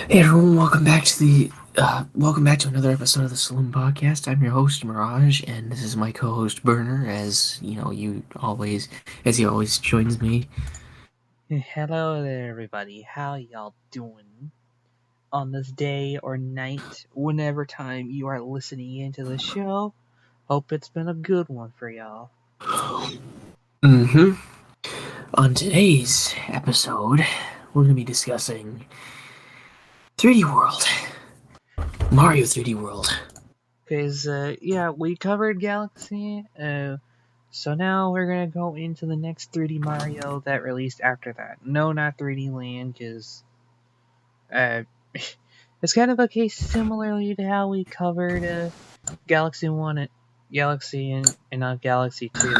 Hey everyone, welcome back to another episode of the Saloon Podcast. I'm your host Mirage, and this is my co-host Burner. As he always joins me. Hello there, everybody. How y'all doing on this day or night, whenever time you are listening into the show? Hope it's been a good one for y'all. Mm-hmm. On today's episode, we're gonna be discussing 3D World, Mario 3D World. Cause yeah, we covered Galaxy. So now we're gonna go into the next 3D Mario that released after that. No, not 3D Land, cause uh, it's kind of a case similarly to how we covered Galaxy One and Galaxy and not Galaxy Two,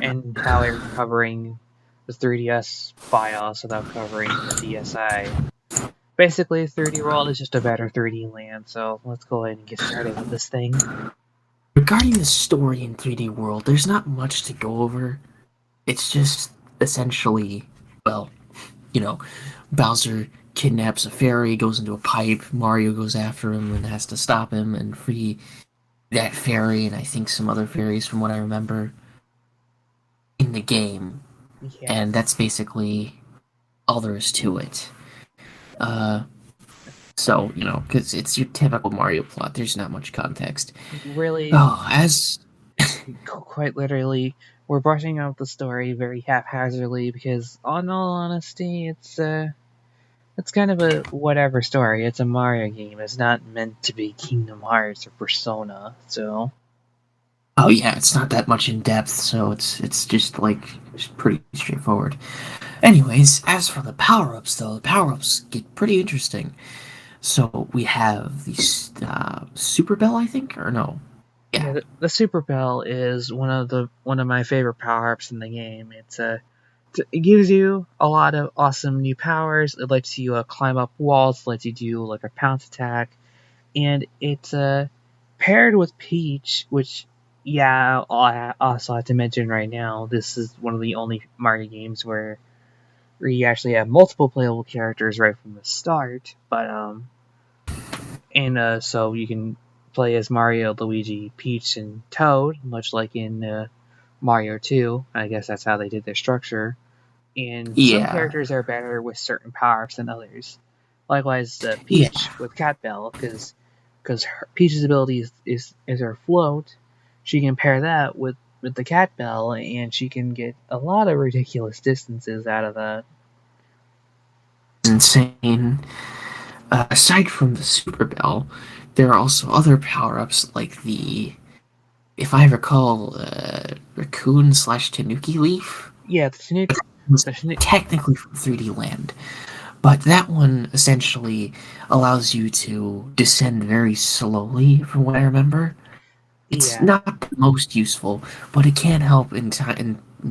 and how we're covering the 3DS BIOS without covering the DSi. Basically, 3D World is just a better 3D Land, so let's go ahead and get started with this thing. Regarding the story in 3D World, there's not much to go over. It's just essentially, well, you know, Bowser kidnaps a fairy, goes into a pipe, Mario goes after him and has to stop him and free that fairy and I think some other fairies from what I remember in the game. And Yes. that's basically all there is to it. Uh, because it's your typical Mario plot, there's not much context. Really, Oh, as quite literally, we're brushing out the story very haphazardly because, on all honesty, it's kind of a whatever story. It's a Mario game. It's not meant to be Kingdom Hearts or Persona, so oh yeah, it's not that much in depth, so it's just pretty straightforward. Anyways, as for the power-ups though, the power-ups get pretty interesting. So we have the Super Bell, I think, or no? yeah, Yeah, the Super Bell is one of my favorite power ups in the game. It gives you a lot of awesome new powers. It lets you climb up walls, lets you do like a pounce attack, and it's paired with Peach, which yeah, I also have to mention right now. This is one of the only Mario games where you actually have multiple playable characters right from the start. But and so you can play as Mario, Luigi, Peach, and Toad, much like in Mario 2. I guess that's how they did their structure. And some yeah, characters are better with certain power-ups than others. Likewise, yeah. Peach with Cat Bell, because Peach's ability is her float. She can pair that with the Cat Bell, and she can get a lot of ridiculous distances out of that. Insane. Aside from the Super Bell, there are also other power-ups like if I recall, Raccoon slash Tanuki Leaf. Yeah, It was the Tanuki, technically from 3D Land, but that one essentially allows you to descend very slowly, from what I remember. It's yeah, not the most useful, but it can help in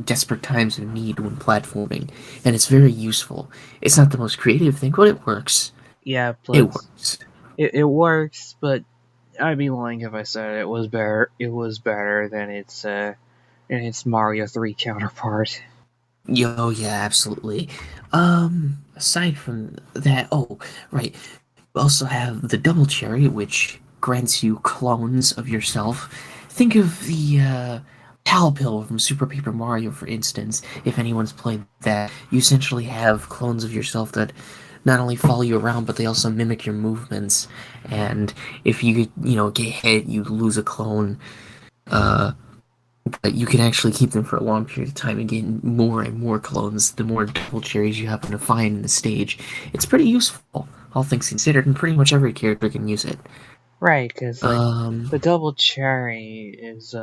desperate times of need when platforming, and it's very useful. It's not the most creative thing, but it works. yeah. It Plus, works. it works, but I'd be lying if I said it was better. It was better than its Mario 3 counterpart. Yo, yeah, absolutely. Aside from that, oh, right. You also have the double cherry, which grants you clones of yourself. Think of the Pal Pill from Super Paper Mario, for instance. If anyone's played that, you essentially have clones of yourself that not only follow you around, but they also mimic your movements. And if you get hit, you lose a clone. Uh, but you can actually keep them for a long period of time and get more and more clones the more double cherries you happen to find in the stage. It's pretty useful, all things considered, and pretty much every character can use it. Right, because like Um, the double cherry is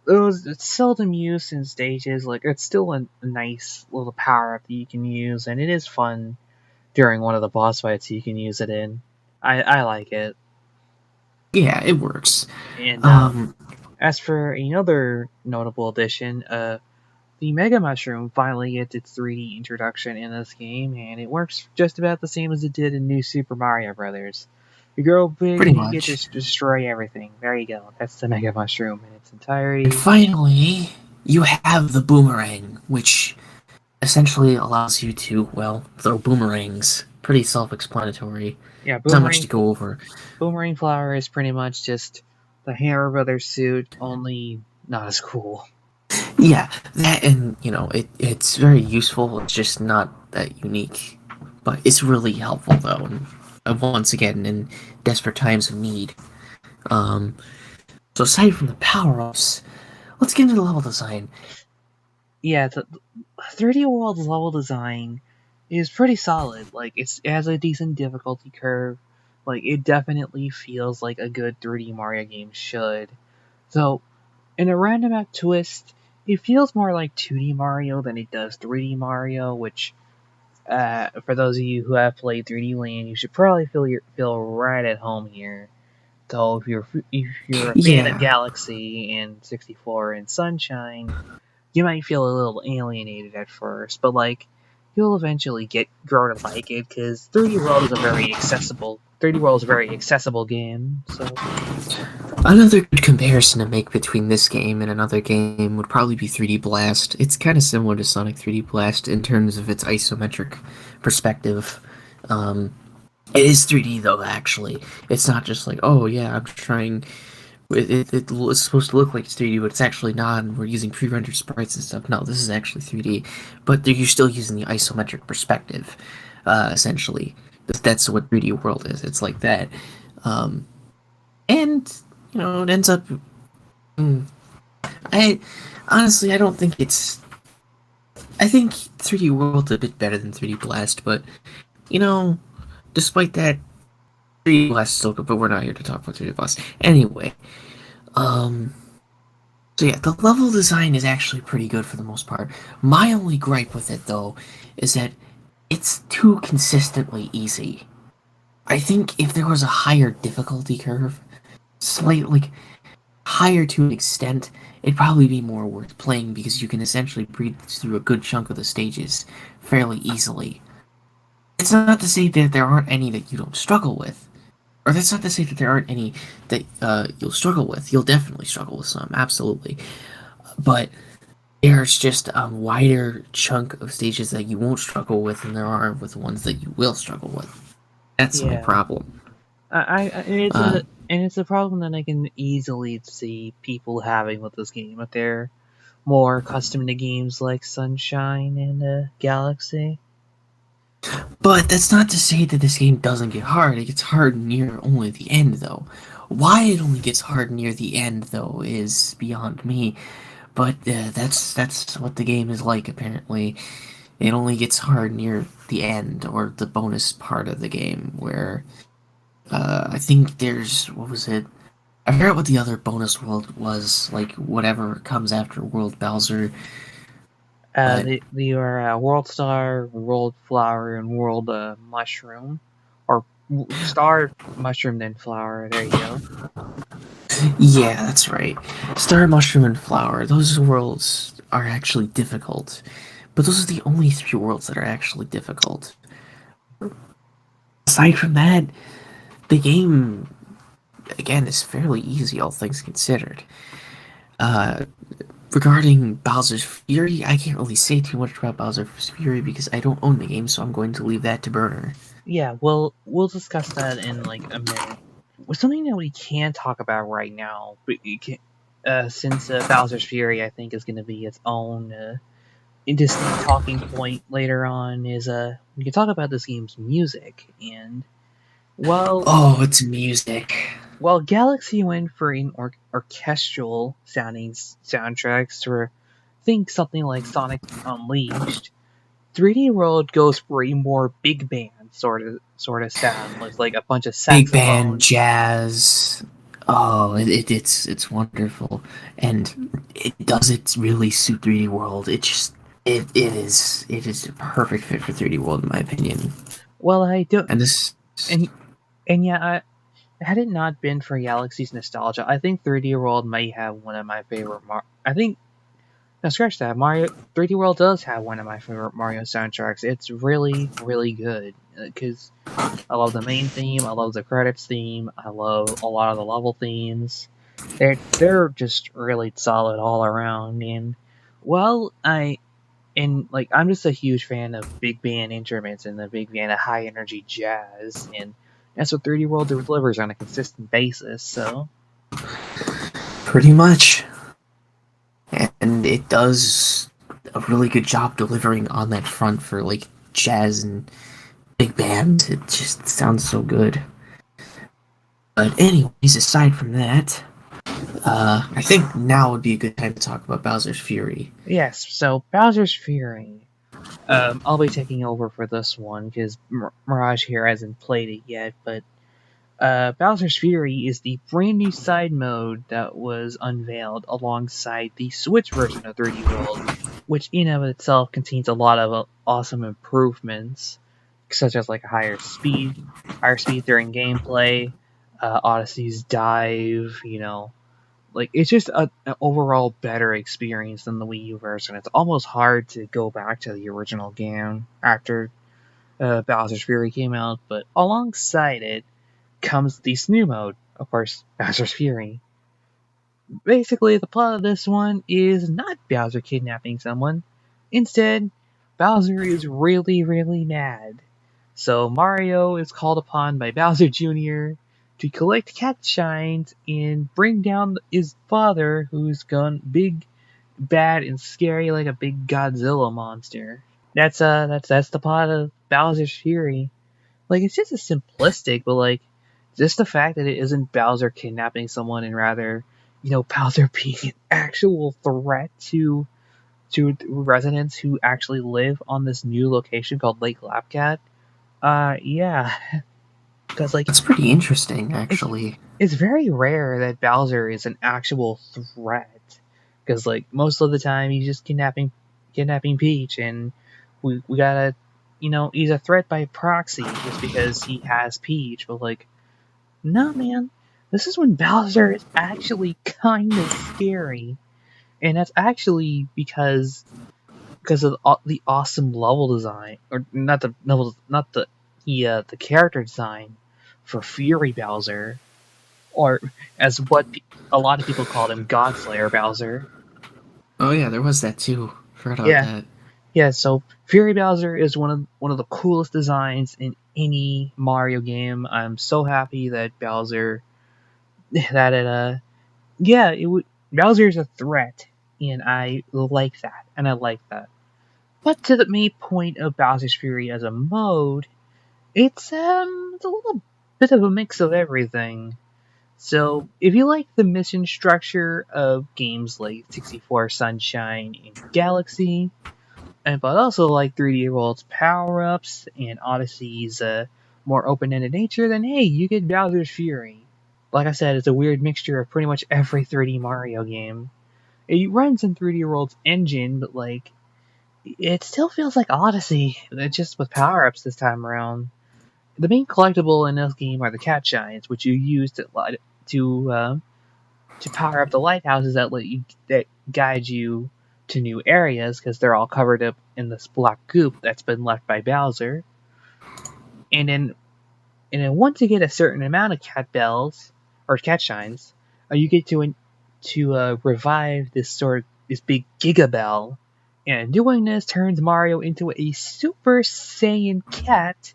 it's seldom used in stages. Like it's still a nice little power up that you can use, and it is fun during one of the boss fights. You can use it in. I like it. yeah, it works. And Um, as for another notable addition, the Mega Mushroom finally gets its 3D introduction in this game, and it works just about the same as it did in New Super Mario Bros. You grow big pretty and you get much. to destroy everything. There you go. That's the Mega Mushroom in its And entirety. finally, you have the boomerang, which essentially allows you to, well, throw boomerangs. pretty self-explanatory. Yeah, There's not much to go over. Boomerang Flower is pretty much just the Hammer Brothers suit, only not as cool. Yeah, that and it's very useful. It's just not that unique, but it's really helpful though. And once again, in desperate times of need. Um, so aside from the power ups, let's get into the level design. Yeah, the 3D World's level design is pretty solid. Like it has a decent difficulty curve. Like it definitely feels like a good 3D Mario game should. So in a roundabout twist, it feels more like 2D Mario than it does 3D Mario, which for those of you who have played 3D Land, you should probably feel right at home here. So if you're a fan of Yeah, Galaxy and 64 and Sunshine, you might feel a little alienated at first, but like you'll eventually get grow to like it because 3D World is a very accessible game. So another good comparison to make between this game and another game would probably be 3D Blast. It's kind of similar to Sonic 3D Blast in terms of its isometric perspective. Um, it is 3D though, actually. It's not just like, oh yeah, I'm trying. It's supposed to look like it's 3D, but it's actually not, and we're using pre-rendered sprites and stuff. No, this is actually 3D, but you're still using the isometric perspective, essentially. That's what 3D World is. It's like that. Um, and, it ends up. mm, I honestly, I don't think it's. I think 3D World's a bit better than 3D Blast, but, you know, despite that, 3D Blast is still good, but we're not here to talk about 3D Blast. Anyway, um, so yeah, the level design is actually pretty good for the most part. My only gripe with it, though, is that it's too consistently easy. I think if there was a higher difficulty curve, slightly like, higher to an extent, it'd probably be more worth playing because you can essentially breeze through a good chunk of the stages fairly easily. It's not to say that there aren't any that you don't struggle with, or that's not to say that there aren't any that you'll struggle with. You'll definitely struggle with some, absolutely. But there's just a wider chunk of stages that you won't struggle with than there are with the ones that you will struggle with. That's my yeah, problem. and it's Uh, a problem that I can easily see people having with this game if they're more accustomed to games like Sunshine and Galaxy. but that's not to say that this game doesn't get hard. It gets hard near only the end, though. Why it only gets hard near the end, though, is beyond me. But that's what the game is like. Apparently, it only gets hard near the end or the bonus part of the game, where I think there's what was it? I forgot what the other bonus world was. Like whatever comes after World Bowser, but The are World Star, World Flower, and World Mushroom, or Star Mushroom then Flower. There you go. yeah, that's right. Star, Mushroom, and Flower. Those worlds are actually difficult, but those are the only three worlds that are actually difficult. Aside from that, the game again is fairly easy, all things considered. Uh, Regarding Bowser's Fury, I can't really say too much about Bowser's Fury because I don't own the game, so I'm going to leave that to Burner. Yeah, we'll discuss that in like a minute. Something that we can talk about right now, but since Bowser's Fury, I think, is going to be its own distinct talking point later on, is we can talk about this game's music. And well, Oh, it's music. while Galaxy went for an orchestral sounding soundtracks to think something like Sonic Unleashed, 3D World goes for a more big band sort of sound with like a bunch of Big band, saxophones. jazz. Oh, it's wonderful, and it does it really suit 3D World. It is a perfect fit for 3D World in my opinion. Well, I don't, And this, and yeah, had it not been for Galaxy's nostalgia, I think 3D World may have one of my favorite. I think no, scratch that. Mario 3D World does have one of my favorite Mario soundtracks. It's really, really good because I love the main theme. I love the credits theme. I love a lot of the level themes. They're just really solid all around. And well, And like I'm just a huge fan of big band instruments and a big fan of high energy jazz, and that's what 3D World delivers on a consistent basis. So Pretty much. And it does a really good job delivering on that front for like jazz and big band. It just sounds so good. But anyways, aside from that, I think now would be a good time to talk about Bowser's Fury. yes, so Bowser's Fury. I'll be taking over for this one because Mirage here hasn't played it yet, but Bowser's Fury is the brand new side mode that was unveiled alongside the Switch version of 3D World, which in of itself contains a lot of awesome improvements, such as like higher speed during gameplay, Odyssey's dive, like it's just an overall better experience than the Wii U version. It's almost hard to go back to the original game after Bowser's Fury came out, but alongside it comes the new mode, of course, Bowser's Fury. Basically, the plot of this one is not Bowser kidnapping someone. Instead, Bowser is really, really mad. So Mario is called upon by Bowser Jr. to collect cat shines and bring down his father, who's gone big, bad, and scary like a big Godzilla monster. That's the plot of Bowser's Fury. Like it's just a simplistic, but like just the fact that it isn't Bowser kidnapping someone and rather, Bowser being an actual threat to residents who actually live on this new location called Lake Lapcat. Yeah, because like That's pretty interesting, it's actually. it's very rare that Bowser is an actual threat. Because like most of the time he's just kidnapping Peach, and we gotta, he's a threat by proxy just because he has Peach. But like, no man, this is when Bowser is actually kind of scary, and that's actually because of the awesome level design, or not the level, not the character design for Fury Bowser, or as a lot of people called him, Godslayer Bowser. Oh yeah, there was that too. Forgot about Yeah, that. yeah. So Fury Bowser is one of the coolest designs in any Mario game. I'm so happy that Bowser that it yeah it would Bowser is a threat, and I like that, and I like that. But to the main point of Bowser's Fury as a mode, it's a little bit of a mix of everything. So, if you like the mission structure of games like 64 Sunshine and Galaxy, but also like 3D World's power ups and Odyssey's more open ended nature, then hey, you get Bowser's Fury. Like I said, it's a weird mixture of pretty much every 3D Mario game. It runs in 3D World's engine, but like, it still feels like Odyssey, just with power ups this time around. The main collectible in this game are the cat shines, which you use to power up the lighthouses that guide you to new areas because they're all covered up in this black goop that's been left by Bowser. And then once you get a certain amount of cat bells or cat shines, you get to revive this big Giga Bell. And doing this turns Mario into a Super Saiyan cat,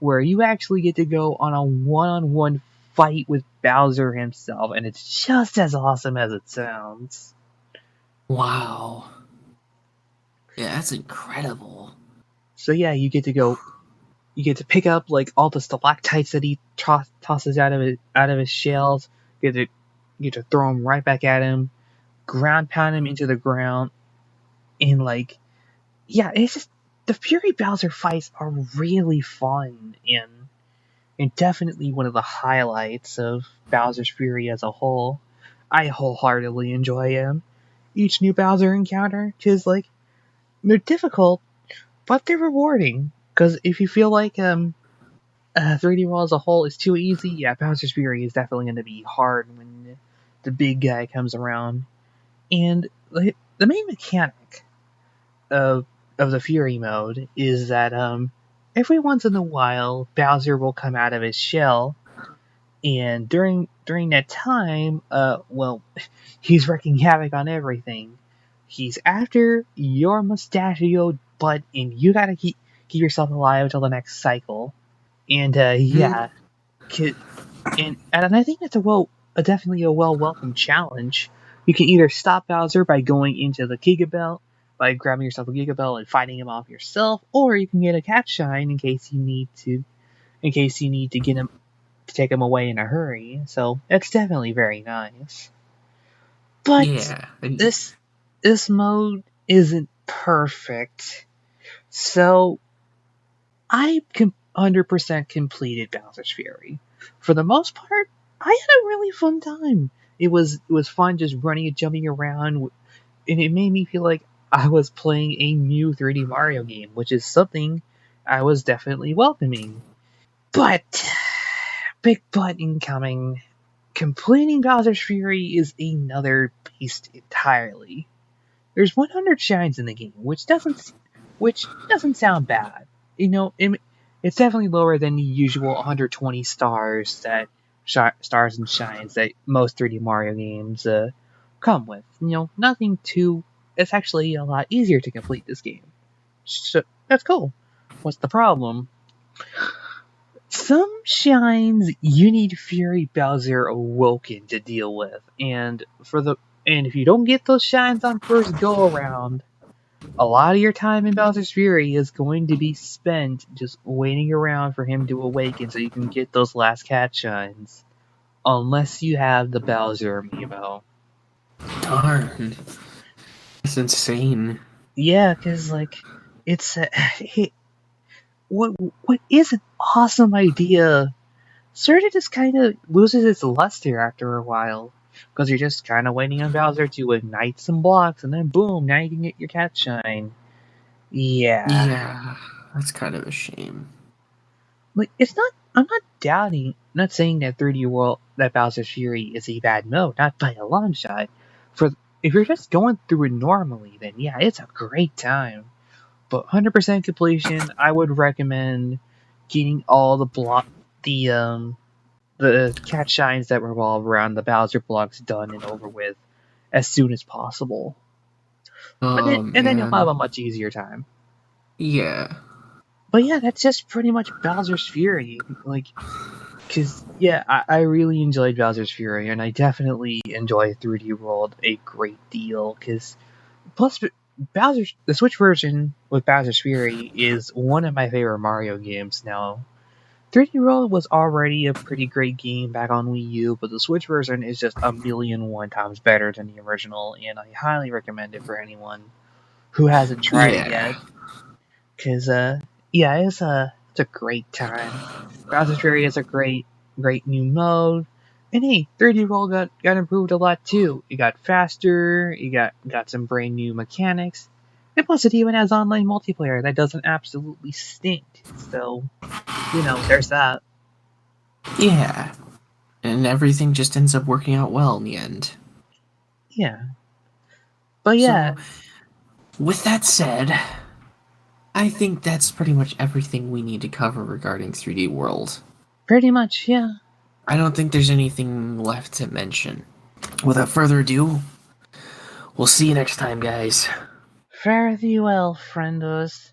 where you actually get to go on a one-on-one fight with Bowser himself, and it's just as awesome as it sounds. Wow. Yeah, that's incredible. So yeah, you get to pick up like all the stalactites that he tosses out of his shells. You get to throw them right back at him, ground pound him into the ground, and like, yeah, it's just the Fury Bowser fights are really fun and definitely one of the highlights of Bowser's Fury as a whole. I wholeheartedly enjoy each new Bowser encounter because like they're difficult, but they're rewarding. Because if you feel like 3D World as a whole is too easy, yeah, Bowser's Fury is definitely going to be hard when the big guy comes around. And the main mechanic of the Fury mode is that every once in a while Bowser will come out of his shell, and during that time, well, he's wreaking havoc on everything. He's after your mustachioed butt, and you gotta keep yourself alive until the next cycle. And Hmm? yeah, and I think that's definitely a welcome challenge. You can either stop Bowser by going into the Giga Belt, by grabbing yourself a Giga Belt and fighting him off yourself, or you can get a Cat Shine in case you need to get him to take him away in a hurry. So it's definitely very nice. But Yeah. And this this mode isn't perfect. So I 100% completed Bowser's Fury. For the most part, I had a really fun time. It was fun just running and jumping around, and it made me feel like I was playing a new 3D Mario game, which is something I was definitely welcoming. But big but incoming. Completing Bowser's Fury is another beast entirely. There's 100 shines in the game, which doesn't sound bad. It's definitely lower than the usual 120 stars and shines that most 3D Mario games come with. Nothing too. It's actually a lot easier to complete this game, so that's cool. What's the problem? Some shines you need Fury Bowser Awoken to deal with, and if you don't get those shines on first go around, a lot of your time in Bowser's Fury is going to be spent just waiting around for him to awaken so you can get those last cat shines. Unless you have the Bowser amiibo. darn. It's insane. Yeah, because, it's. What, what is an awesome idea sort of just kind of loses its luster after a while. Because you're just kind of waiting on Bowser to ignite some blocks, and then boom, now you can get your cat shine. Yeah. Yeah. That's kind of a shame. It's not. I'm not doubting. Not saying that 3D World, that Bowser's Fury is a bad mode, not by a long shot. For if you're just going through it normally, then yeah, it's a great time. But 100% completion, I would recommend getting all the cat shines that revolve around the Bowser blocks done and over with as soon as possible. Oh, And then you'll have man. a much easier time. Yeah. But yeah, that's just pretty much Bowser's Fury. Because, yeah, I really enjoyed Bowser's Fury, and I definitely enjoy 3D World a great deal. Because, plus, the Switch version with Bowser's Fury is one of my favorite Mario games now. 3D World was already a pretty great game back on Wii U, but the Switch version is just a million one times better than the original, and I highly recommend it for anyone who hasn't tried it Yeah. yet. Cause yeah, it's a great time. Bowser's Fury is a great new mode. And hey, 3D World got improved a lot too. It got faster, it got some brand new mechanics. And plus it even has online multiplayer that doesn't absolutely stink. So, there's that. Yeah. And everything just ends up working out well in the end. Yeah. But So, yeah, with that said, I think that's pretty much everything we need to cover regarding 3D World. pretty much, yeah. I don't think there's anything left to mention. Without further ado, we'll see you next time, guys. Fare thee well, friendos.